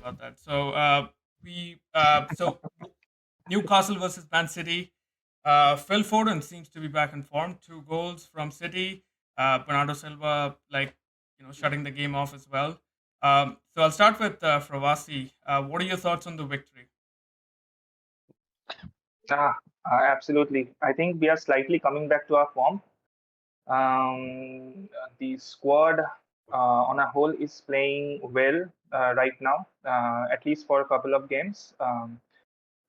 about that. So Newcastle versus Man City. Phil Foden seems to be back in form. 2 goals from City. Bernardo Silva, shutting the game off as well. So I'll start with Frawasi. What are your thoughts on the victory? Ah, Absolutely. I think we are slightly coming back to our form. The squad on a whole is playing well right now, at least for a couple of games.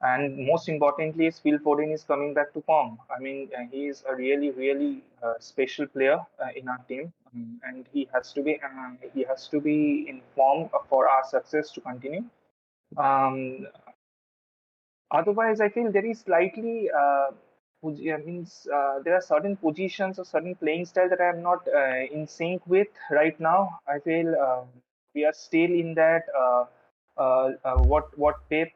And most importantly, is Phil Foden is coming back to form. I mean, he is a really, really special player in our team, and he has to be in form for our success to continue. Um, Otherwise, I feel there is slightly means there are certain positions or certain playing style that I am not in sync with right now. I feel we are still in that what Pep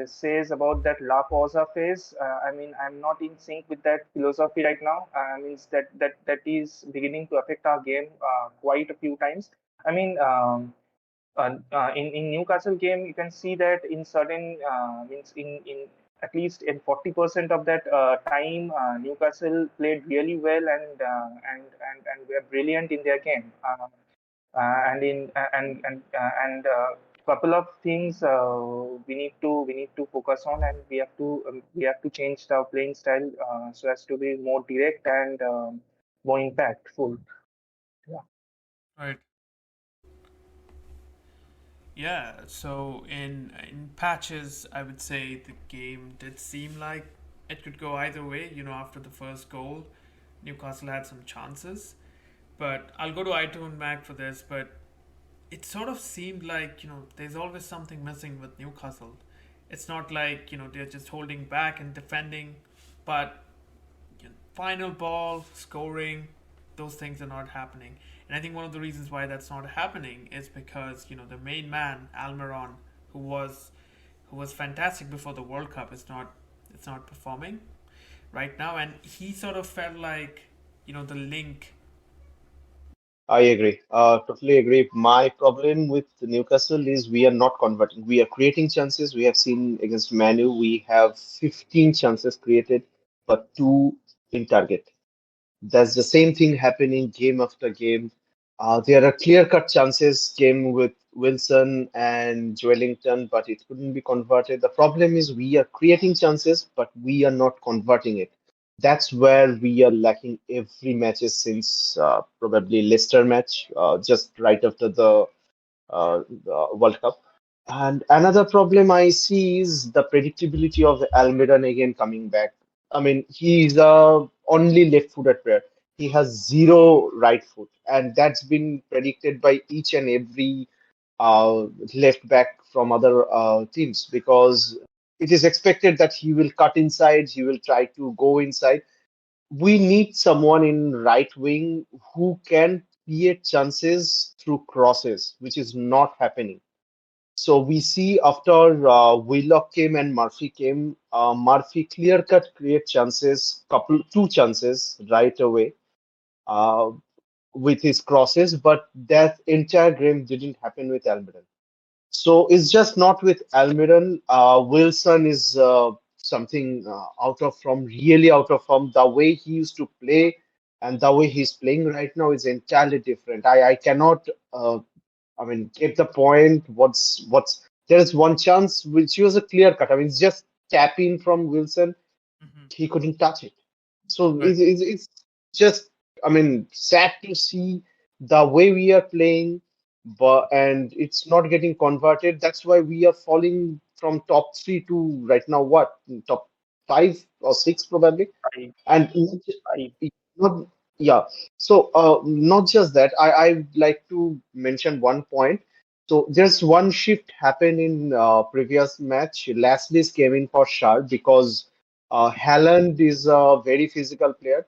says about that La Pausa phase. I mean, I'm not in sync with that philosophy right now. Means that is beginning to affect our game quite a few times. I mean. In Newcastle game, you can see that in certain means in at least in 40% of that time, Newcastle played really well and were brilliant in their game. And in and couple of things we need to focus on, and we have to change the playing style so as to be more direct and more impactful. Yeah. Right. Yeah, so in patches, I would say the game did seem like it could go either way. After the first goal, Newcastle had some chances, but I'll go to Ito and Mac for this. But it sort of seemed like there's always something missing with Newcastle. It's not like they're just holding back and defending, but final ball scoring, those things are not happening. And I think one of the reasons why that's not happening is because the main man Almiron, who was fantastic before the World Cup, is not performing right now, and he sort of felt like the link. I agree. Totally agree. My problem with Newcastle is we are not converting. We are creating chances. We have seen against Manu, we have 15 chances created, but two in target. That's the same thing happening game after game. There are clear-cut chances came with Wilson and Joelinton, but it couldn't be converted. The problem is we are creating chances, but we are not converting it. That's where we are lacking every matches since probably Leicester match, just right after the World Cup. And another problem I see is the predictability of Almiron again coming back. I mean, he's a only left-footed player. He has zero right foot, and that's been predicted by each and every left back from other teams because it is expected that he will cut inside, he will try to go inside. We need someone in right wing who can create chances through crosses, which is not happening. So we see after Willock came and Murphy came, Murphy clear cut create chances, two chances right away uh, with his crosses, but that entire game didn't happen with Almiron. So it's just not with Almiron. Wilson is something out of form, really out of form. The way he used to play and the way he's playing right now is entirely different. I cannot. I mean, get the point. There is one chance which was a clear cut. I mean, it's just tap in from Wilson. Hmm. He couldn't touch it. So Right. it's just, I mean, sad to see the way we are playing, but and it's not getting converted. That's why we are falling from top three to right now what top five or six probably. I, And I not, yeah. So not just that, I'd like to mention one point. So there's one shift happened in previous match. Lashley's came in for Shar because Haaland is a very physical player.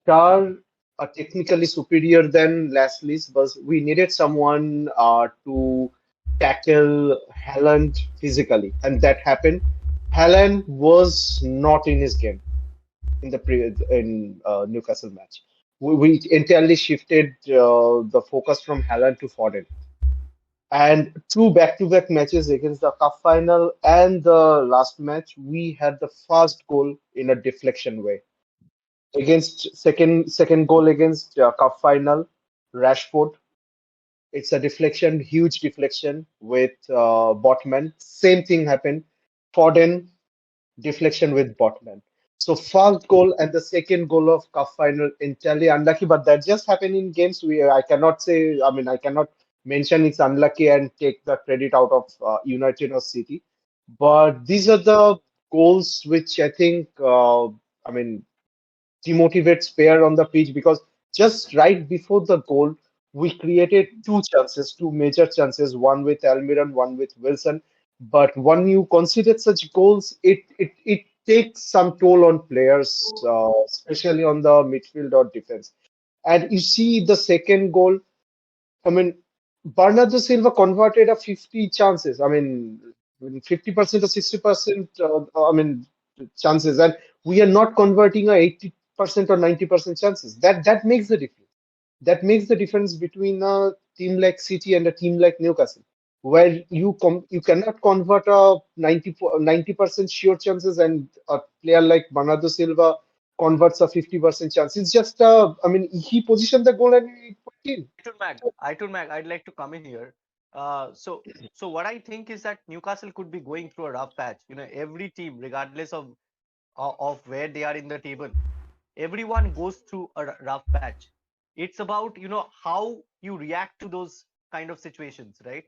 Shar are technically superior than Lashley's, but we needed someone to tackle Haaland physically, and that happened. Haaland was not in his game in the in Newcastle match. We entirely shifted the focus from Haaland to Foden. And two back-to-back matches against the cup final and the last match, we had the first goal in a deflection way. Against second goal against cup final, Rashford. It's a deflection, huge deflection with Botman. Same thing happened. Foden deflection with Botman. So first goal and the second goal of cup final entirely unlucky, but that just happened in games. I cannot say. I mean, I cannot mention it's unlucky and take the credit out of United or City. But these are the goals which I think. I mean, demotivates player on the pitch because just right before the goal, we created two chances, two major chances, one with Almiron, one with Wilson. But when you consider such goals, it takes some toll on players, especially on the midfield or defense. And you see the second goal. I mean, Bernardo Silva converted a 50 chances. I mean, 50% or 60%, I mean, chances. And we are not converting a 80% or 90% chances. That makes the difference. That makes the difference between a team like City and a team like Newcastle, where you cannot convert a 90% sure chances and a player like Bernardo Silva converts a 50% chance. It's just, I mean, he positioned the goal and it went in. Aitul Mag, I'd like to come in here. So what I think is that Newcastle could be going through a rough patch. Every team, regardless of where they are in the table, everyone goes through a rough patch. It's about how you react to those kind of situations, right?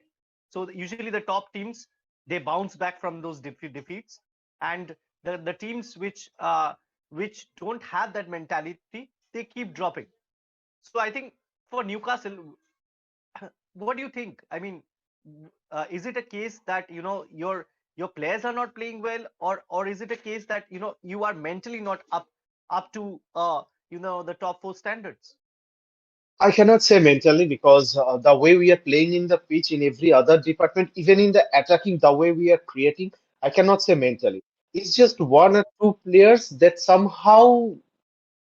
So usually the top teams, they bounce back from those defeats, and the teams which don't have that mentality, they keep dropping. So I think for Newcastle, what do you think? I mean, is it a case that your players are not playing well, or is it a case that you are mentally not up to the top four standards? I cannot say mentally because the way we are playing in the pitch in every other department, even in the attacking, the way we are creating, I cannot say mentally. It's just one or two players that somehow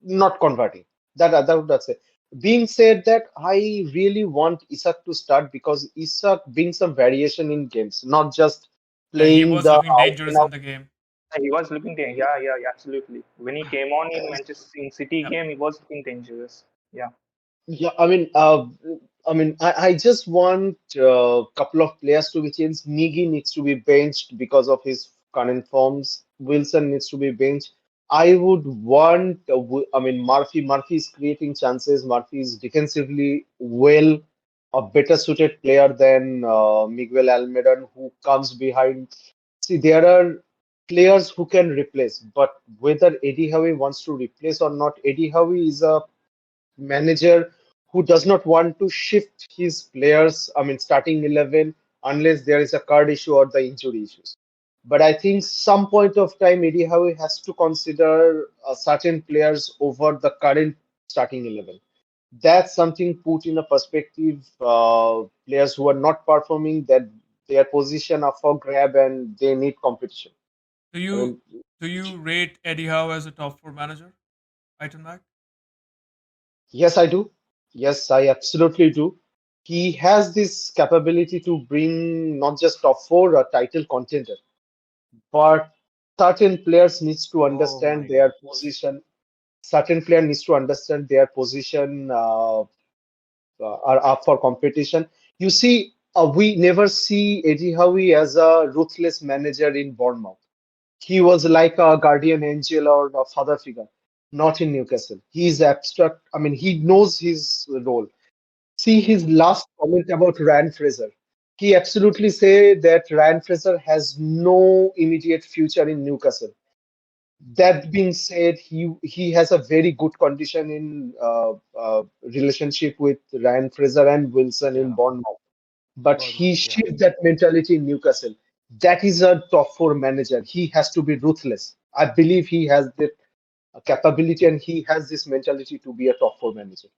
not converting. That would say. Being said that, I really want Isak to start because Isak brings some variation in games, not just Yeah, he playing was the looking out and dangerous in out. the game. He was looking, yeah, yeah, yeah, absolutely. When he came on in Manchester in City Yeah. game, he was looking dangerous. Yeah. Yeah, I just want a couple of players to be changed. Miggy needs to be benched because of his current forms. Wilson needs to be benched. I would want, Murphy. Murphy is creating chances. Murphy is defensively well, a better suited player than Miguel Almiron, who comes behind. See, there are players who can replace, but whether Eddie Howe wants to replace or not, Eddie Howe is a manager who does not want to shift his players, starting 11, unless there is a card issue or the injury issues. But I think some point of time, Eddie Howe has to consider certain players over the current starting 11. That's something put in a perspective. Players who are not performing, that their position are for grab and they need competition. Do I you mean, do you rate Eddie Howe as a top four manager? Item Mac? yes, I do. Yes, I absolutely do. He has this capability to bring not just top four or title contender, but certain players needs to Oh understand my their God. position. Certain player needs to understand their position are up for competition. You see, we never see Eddie Howe as a ruthless manager in Bournemouth. He was like a guardian angel or a father figure, not in Newcastle. He is abstract. I mean, he knows his role. See his last comment about Ryan Fraser. He absolutely say that Ryan Fraser has no immediate future in Newcastle. That being said, he has a very good condition in relationship with Ryan Fraser and Wilson in Yeah, Bournemouth. But he Bournemouth. Yeah. shifts that mentality in Newcastle. That is a top four manager. He has to be ruthless. I believe he has the capability and he has this mentality to be a top four manager.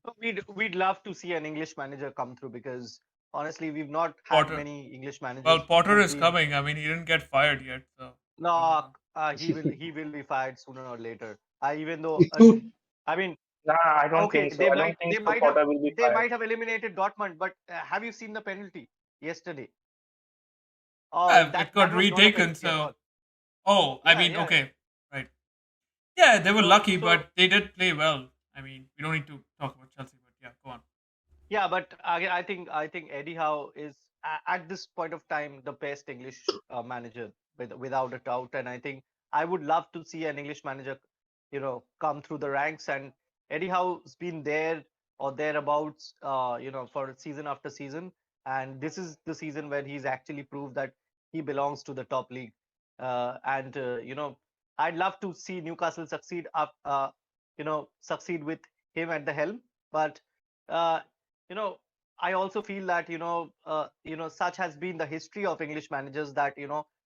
So we'd love to see an English manager come through, because honestly, we've not had Potter. many English Well, managers Potter who've is been. coming. I mean, he didn't get fired yet, so we don't No, know. he will be fired sooner or later. I even though Two I mean, Nah, I don't Okay, think so. I don't think so. Potter will be they fired. might have eliminated Dortmund, but have you seen the penalty yesterday? Oh, Yeah, it that got was not a retaken. penalty at So, all. oh, I Yeah, mean, yeah. okay, right. Yeah, they were So lucky, so but they did play well. I mean, we don't need to talk about Chelsea, but yeah, go on. yeah, but again, I think Eddie Howe is at this point of time the best English manager without a doubt, and I think I would love to see an English manager, come through the ranks. And Eddie Howe's been there or thereabouts, for season after season, and this is the season where he's actually proved that he belongs to the top league. And I'd love to see Newcastle succeed succeed with him at the helm, but. Uh, you know I also feel that such has been the history of English managers that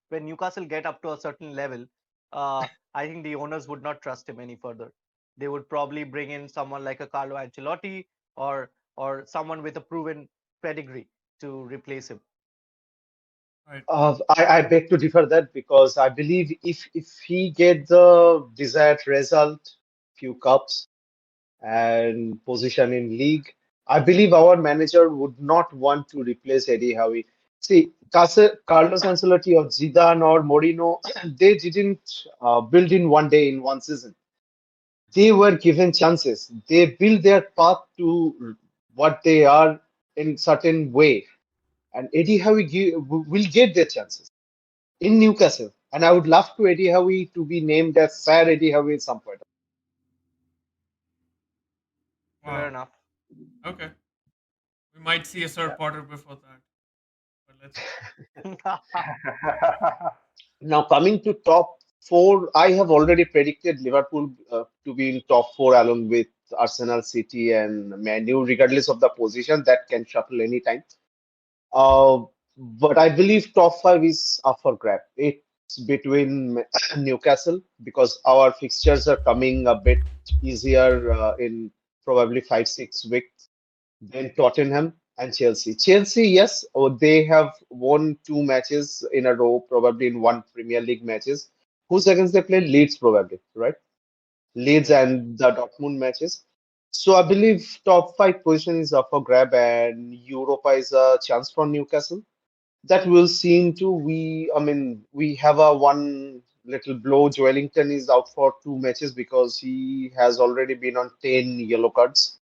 when Newcastle get up to a certain level, I think the owners would not trust him any further. They would probably bring in someone like a Carlo Ancelotti, or someone with a proven pedigree to replace him. Right. I beg to differ that because I believe if he get the desired result, few cups and position in league, I believe our manager would not want to replace Eddie Howe. See, Carlos Ancelotti or Zidane or Mourinho, they didn't build in one day in one season. They were given chances. They built their path to what they are in certain way, and Eddie Howe will get their chances in Newcastle. And I would love to Eddie Howe to be named as Sir Eddie Howe at some point. Fair Wow. enough. Okay. We might see a Sir Potter before that, but let's see. Now coming to top four, I have already predicted Liverpool to be in top four along with Arsenal, City, and Man U, regardless of the position that can shuffle anytime. Uh, but I believe top five is up for grab. It's between Newcastle because our fixtures are coming a bit easier in probably 5 6 weeks. Then Tottenham and Chelsea. Chelsea, yes, they have won 2 matches in a row, probably in one Premier League matches. Who's against they play? Leeds, probably, right? Leeds Yes. and the Dortmund matches. So I believe top five position is up for grab, and Europa is a chance for Newcastle. That will seem to I mean, we have a one little blow. Joelinton is out for 2 matches because he has already been on 10 yellow cards.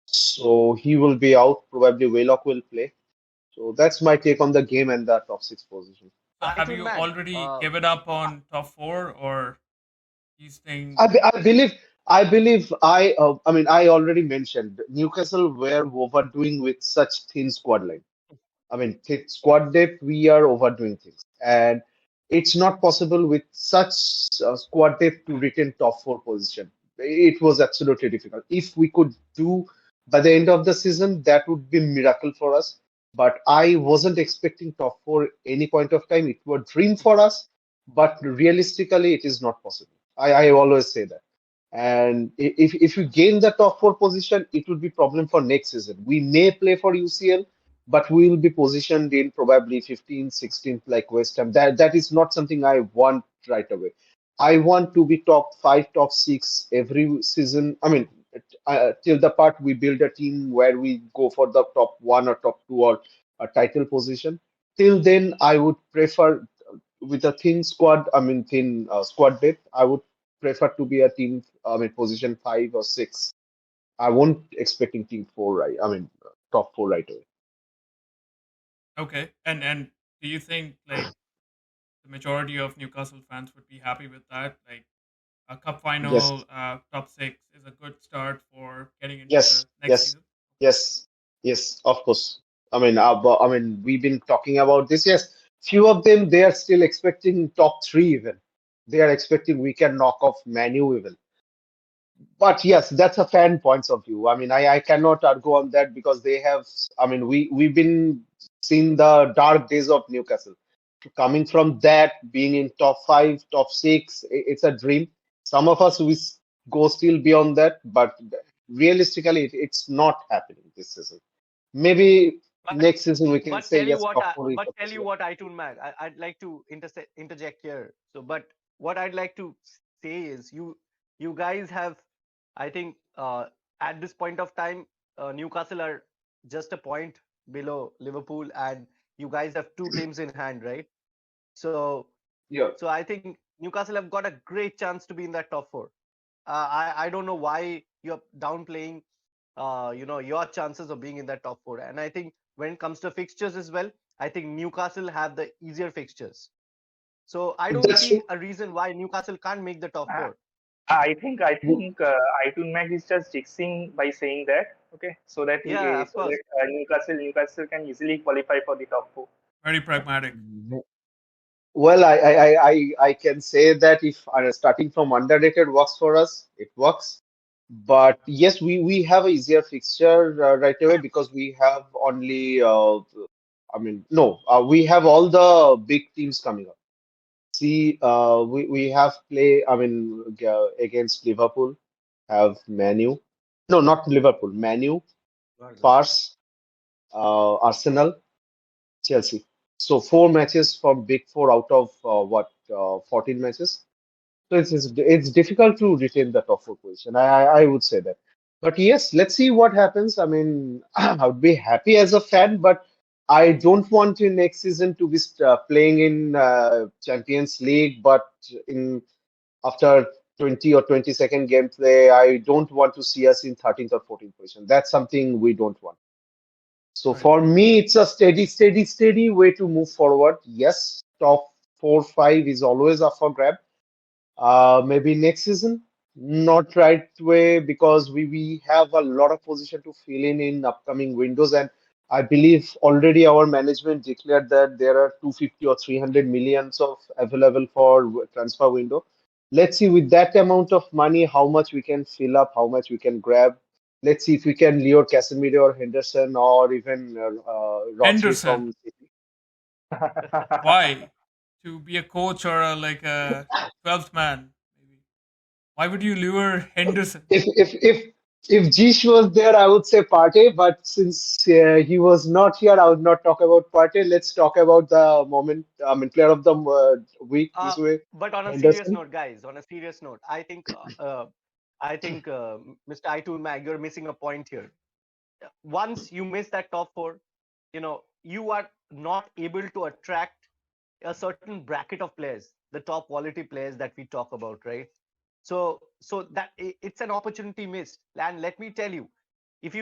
So he will be out. Probably Waylock will play. So that's my take on the game and the top six position. So, I have tune you Mag. already given up on top four, or you staying? I believe, I mean, I already mentioned Newcastle were overdoing with such thin squad line. I mean, squad depth, we are overdoing things. And it's not possible with such squad depth to retain top four position. It was absolutely difficult. If we could do by the end of the season, that would be miracle for us. But I wasn't expecting top four any point of time. It was dream for us, but realistically, it is not possible. I always say that. And if you gain the top four position, it would be problem for next season. We may play for UCL, but we will be positioned in probably 15th, 16th, like West Ham. That is not something I want right away. I want to be top five, top six every season. I mean, till the part we build a team where we go for the top one or top two or a title position. Till then, I would prefer with a thin squad. I mean, thin squad depth. I would prefer to be a team. I mean, position 5 or 6. I won't expecting team four right. I mean, top four right away. Okay, and do you think like the majority of Newcastle fans would be happy with that? Like a cup Yes, final, top six is a good start for getting into the yes, next yes, season. yes, yes. Of course. I mean, we've been talking about this. Yes, few of them they are still expecting top three even. They are expecting we can knock off Manu even. But yes, that's a fan points of view. I mean, I cannot argue on that because they have. I mean, we've been seeing the dark days of Newcastle. Coming from that, being in top five, top six, it's a dream. Some of us go still beyond that, but realistically, it's not happening this season. Maybe But next season we can say yes, top four is tell you possible. what, I tune Mag. I'd like to interject here. So, but what I'd like to say is you guys have I think at this point of time, Newcastle are just a point below Liverpool, and you guys have two games in hand, right? So, Yeah. so I think Newcastle have got a great chance to be in that top four. I don't know why you're downplaying, your chances of being in that top four. And I think when it comes to fixtures as well, I think Newcastle have the easier fixtures. So I don't That's see true. a reason why Newcastle can't make the top Uh, four. I think Aitun Mac is just jinxing by saying that. Okay, so that Yeah, of course. Newcastle can easily qualify for the top four. Very pragmatic. Well, I can say that if starting from underrated works for us, it works. But yes, we have a easier fixture right away because we have only, I mean, no, we have all the big teams coming up. See, we have play, I mean, against Liverpool, have Manu. No, not Liverpool, Manu, Spurs, Arsenal, Chelsea. So four matches from Big Four out of 14 matches. So it's difficult to retain the top four position. I would say that. But yes, let's see what happens. I mean, I would be happy as a fan, but I don't want to next season to be playing in Champions League, but in after 20 or 22nd gameplay, I don't want to see us in 13th or 14th position. That's something we don't want. So Right. for me, it's a steady way to move forward. Yes, top four, five is always up for grab. Maybe next season, not right way because we have a lot of position to fill in upcoming windows, and I believe already our management declared that there are 250 or 300 millions of available for transfer window. Let's see with that amount of money how much we can fill up, how much we can grab. Let's see if we can lure Casemiro or Henderson or even Rodri Henderson. from City. Why? To be a coach or like a 12th man? Maybe. Why would you lure Henderson? If Jish was there, I would say Partey. But since he was not here, I would not talk about Partey. Let's talk about the moment. I mean, player of the week Uh, this way, but on a serious Henderson. note, guys, on a serious note, I think Mr. Aitun Mag, you're missing a point here. Once you miss that top four, you are not able to attract a certain bracket of players, the top quality players that we talk about, right? So that it's an opportunity missed. And let me tell you, if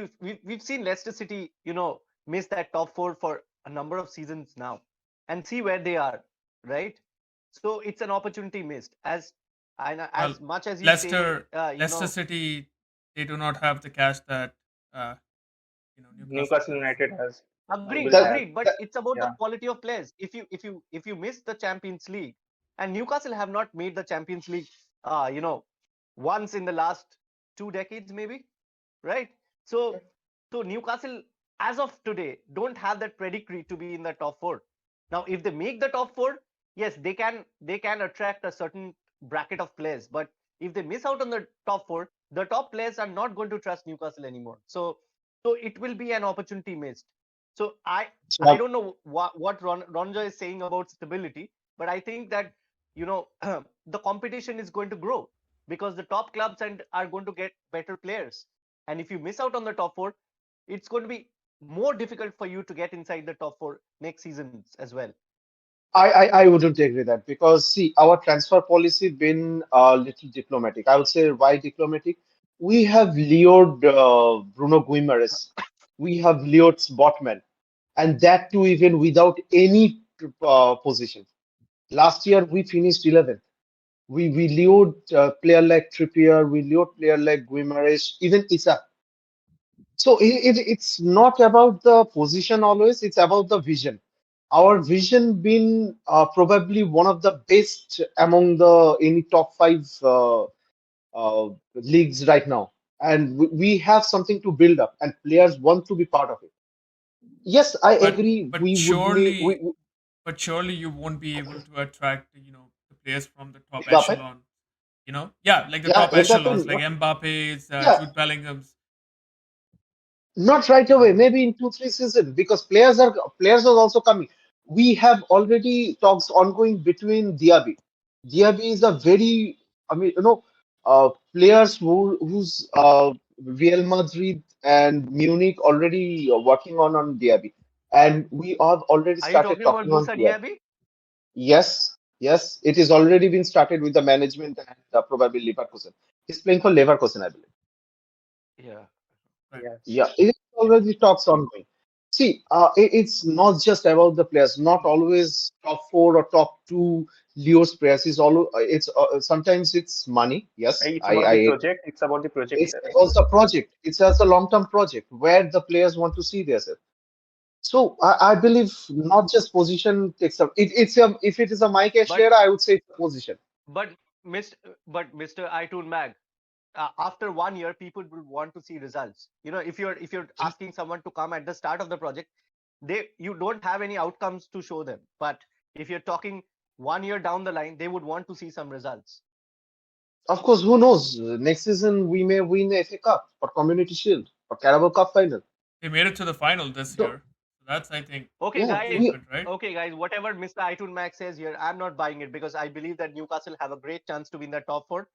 we've seen Leicester City, miss that top four for a number of seasons now, and see where they are, right? So it's an opportunity missed. Well, As much as you say, Leicester City, they do not have the cash that uh, Newcastle Newcastle has. United agreed, will That, have. agreed. But that it's about the Yeah. quality of players. If you miss the Champions League, and Newcastle have not made the Champions League, once in the last 2 decades, maybe, right? So, so Newcastle, as of today, don't have that pedigree to be in the top four. Now, if they make the top four, yes, they can attract a certain bracket of players. But if they miss out on the top four, the top players are not going to trust Newcastle anymore. So it will be an opportunity missed. So I uh, don't know what Ronja is saying about stability, but I think that the competition is going to grow because the top clubs and are going to get better players. And if you miss out on the top four, it's going to be more difficult for you to get inside the top four next seasons as well. I wouldn't agree that because see, our transfer policy been a little diplomatic. I would say why diplomatic? We have lured Bruno Guimaraes, we have lured Botman, and that too even without any position. Last year we finished 11th. We lured player like Trippier, we lured player like Guimaraes, even Isa. So it's not about the position always, it's about the vision. Our vision been probably one of the best among the any top five leagues right now. And we have something to build up and players want to be part of it. Yes, I But agree. but We would need surely but surely you won't be able to attract the players from the top Mbappe. echelon. Yeah, like the Yeah, top echelons, Mbappe. like Mbappe's, Yeah, Jude Bellingham's. not right away, maybe in 2 3 seasons, because players are also coming. We have already talks ongoing between Diaby. Diaby is a very, I mean, players who's Real Madrid and Munich already working on Diaby, and we have already Are you started talking about talking on Musa Diaby. Diaby? Yes, yes, it is already been started with the management and probably Leverkusen. He's playing for Leverkusen, I believe. Yeah. Right. Yes. Yeah, it already talks ongoing. See, it's not just about the players. Not always top four or top two Leo's players. Is all. It's sometimes it's money. Yes, It's I about the I project. It's about the project It's itself. also a project. It's also a long-term project where the players want to see themselves. So I believe not just position takes up. It's a if it is a Mike But Ashley, I would say it's a position. but Mr. Aitun Mag, after 1 year, people will want to see results. If you're asking someone to come at the start of the project, you don't have any outcomes to show them. But if you're talking 1 year down the line, they would want to see some results. Of course, who knows? Next season we may win the FA Cup or Community Shield or Carabao Cup final. They made it to the final this So year. So that's, I think, Okay, yeah, an guys. we achievement, right? Okay, guys. Whatever Mr. Aitun Max says here, I'm not buying it because I believe that Newcastle have a great chance to win the top four.